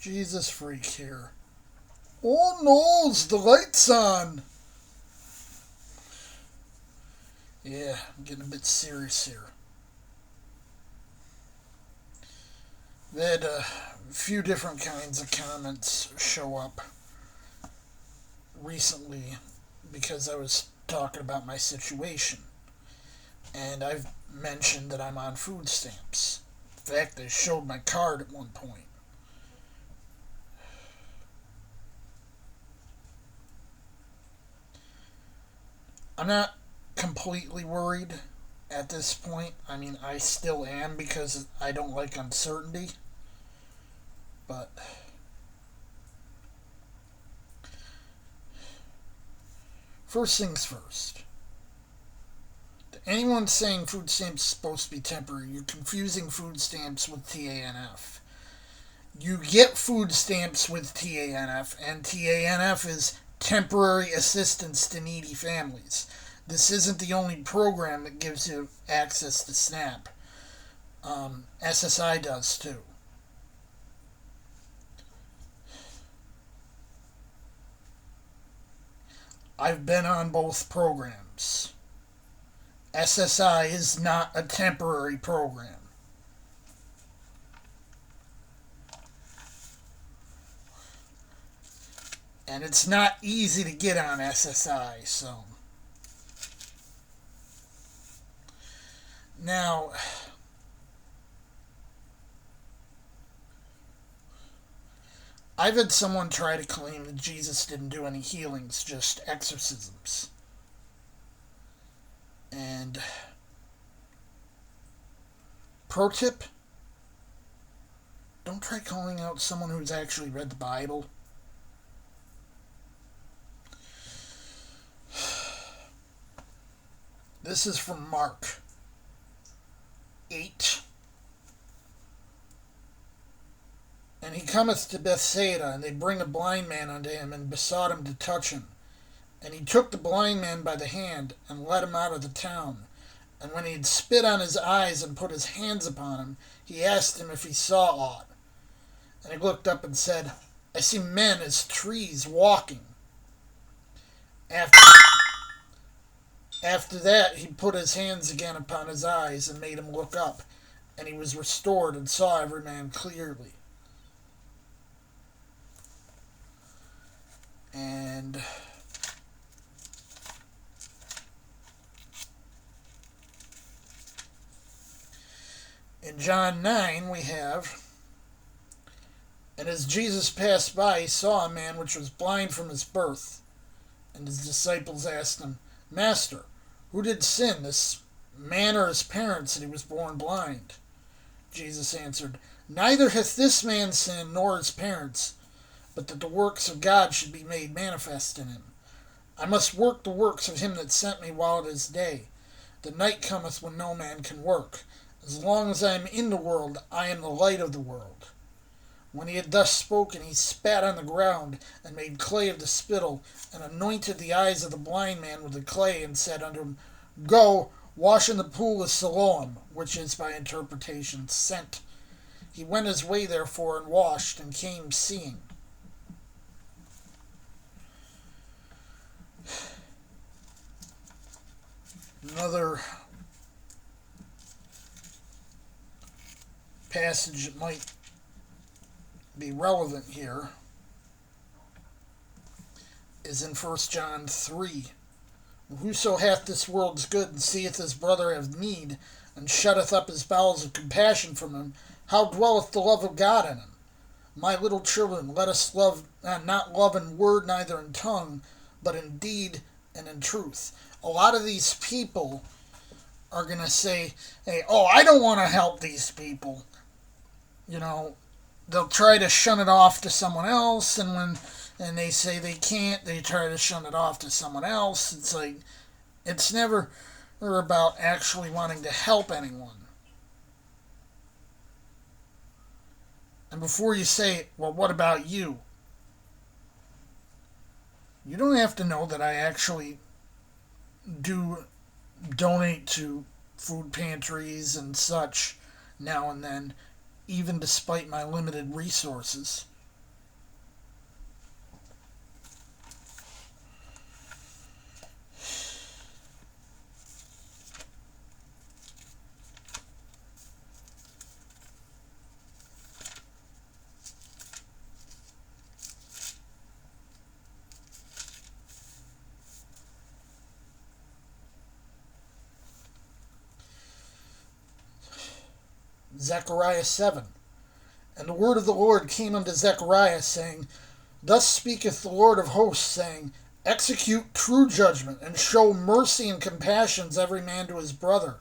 Jesus freak here. Oh no, the light's on. Yeah, I'm getting a bit serious here. They had a few different kinds of comments show up recently because I was talking about my situation. And I've mentioned that I'm on food stamps. In fact, I showed my card at one point. I'm not completely worried at this point. I mean, I still am because I don't like uncertainty. But first things first. To anyone saying food stamps are supposed to be temporary, you're confusing food stamps with TANF. You get food stamps with TANF, and TANF is temporary assistance to needy families. This isn't the only program that gives you access to SNAP. SSI does too. I've been on both programs. SSI is not a temporary program. And it's not easy to get on SSI, so. Now, I've had someone try to claim that Jesus didn't do any healings, just exorcisms. And pro tip, don't try calling out someone who's actually read the Bible. This is from Mark 8. And he cometh to Bethsaida, and they bring a blind man unto him, and besought him to touch him. And he took the blind man by the hand, and led him out of the town. And when he had spit on his eyes, and put his hands upon him, he asked him if he saw aught. And he looked up and said, I see men as trees walking. After that, he put his hands again upon his eyes, and made him look up. And he was restored, and saw every man clearly. And in John 9 we have, and as Jesus passed by, he saw a man which was blind from his birth. And his disciples asked him, Master, who did sin, this man or his parents, that he was born blind? Jesus answered, Neither hath this man sinned, nor his parents, but that the works of God should be made manifest in him. I must work the works of him that sent me while it is day. The night cometh when no man can work. As long as I am in the world, I am the light of the world. When he had thus spoken, he spat on the ground, and made clay of the spittle, and anointed the eyes of the blind man with the clay, and said unto him, Go, wash in the pool of Siloam, which is by interpretation sent. He went his way therefore, and washed, and came seeing. Another passage that might be relevant here is in 1 John 3. Whoso hath this world's good, and seeth his brother have need, and shutteth up his bowels of compassion from him, how dwelleth the love of God in him? My little children, let us love, not love in word, neither in tongue, but in deed and in truth. A lot of these people are going to say, hey, I don't want to help these people. You know, they'll try to shun it off to someone else, and when they say they can't, they try to shun it off to someone else. It's like, it's never about actually wanting to help anyone. And before you say, well, what about you? You don't have to know that I actually do donate to food pantries and such now and then, even despite my limited resources. Zechariah 7. And the word of the Lord came unto Zechariah, saying, Thus speaketh the Lord of hosts, saying, Execute true judgment, and show mercy and compassions every man to his brother,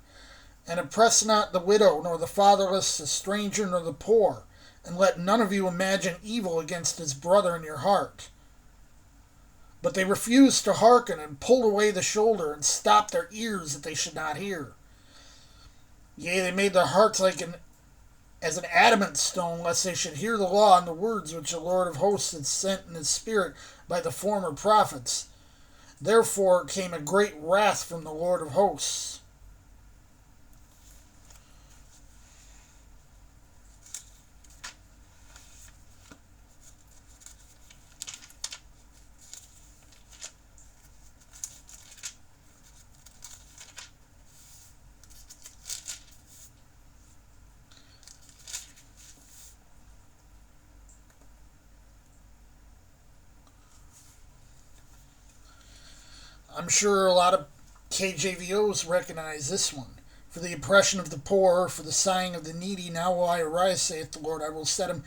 and oppress not the widow, nor the fatherless, the stranger, nor the poor, and let none of you imagine evil against his brother in your heart. But they refused to hearken, and pulled away the shoulder, and stopped their ears that they should not hear. Yea, they made their hearts as an adamant stone, lest they should hear the law and the words which the Lord of hosts had sent in his spirit by the former prophets. Therefore came a great wrath from the Lord of hosts. I'm sure a lot of KJVOs recognize this one. For the oppression of the poor, for the sighing of the needy, now will I arise, saith the Lord. I will set him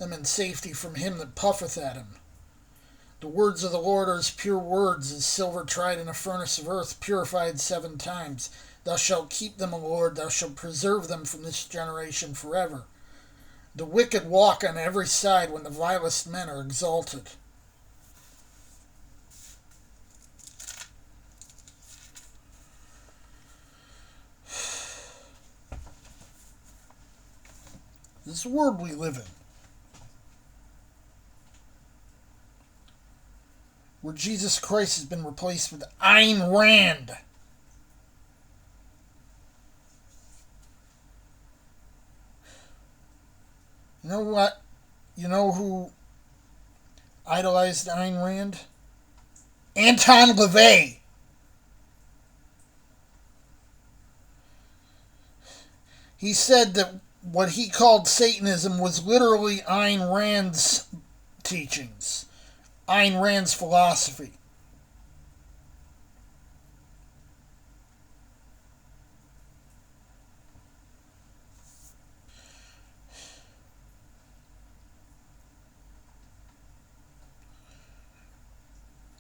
in safety from him that puffeth at him. The words of the Lord are as pure words, as silver tried in a furnace of earth, purified 7 times. Thou shalt keep them, O Lord, thou shalt preserve them from this generation forever. The wicked walk on every side when the vilest men are exalted. This world we live in, where Jesus Christ has been replaced with Ayn Rand. You know what? You know who idolized Ayn Rand? Anton LaVey. He said that what he called Satanism was literally Ayn Rand's teachings, Ayn Rand's philosophy.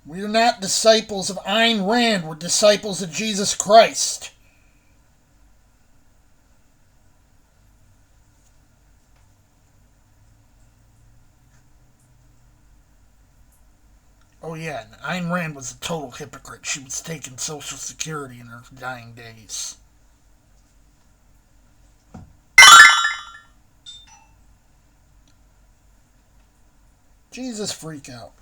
We are not disciples of Ayn Rand, we're disciples of Jesus Christ. Oh yeah, Ayn Rand was a total hypocrite. She was taking Social Security in her dying days. Jesus freak out.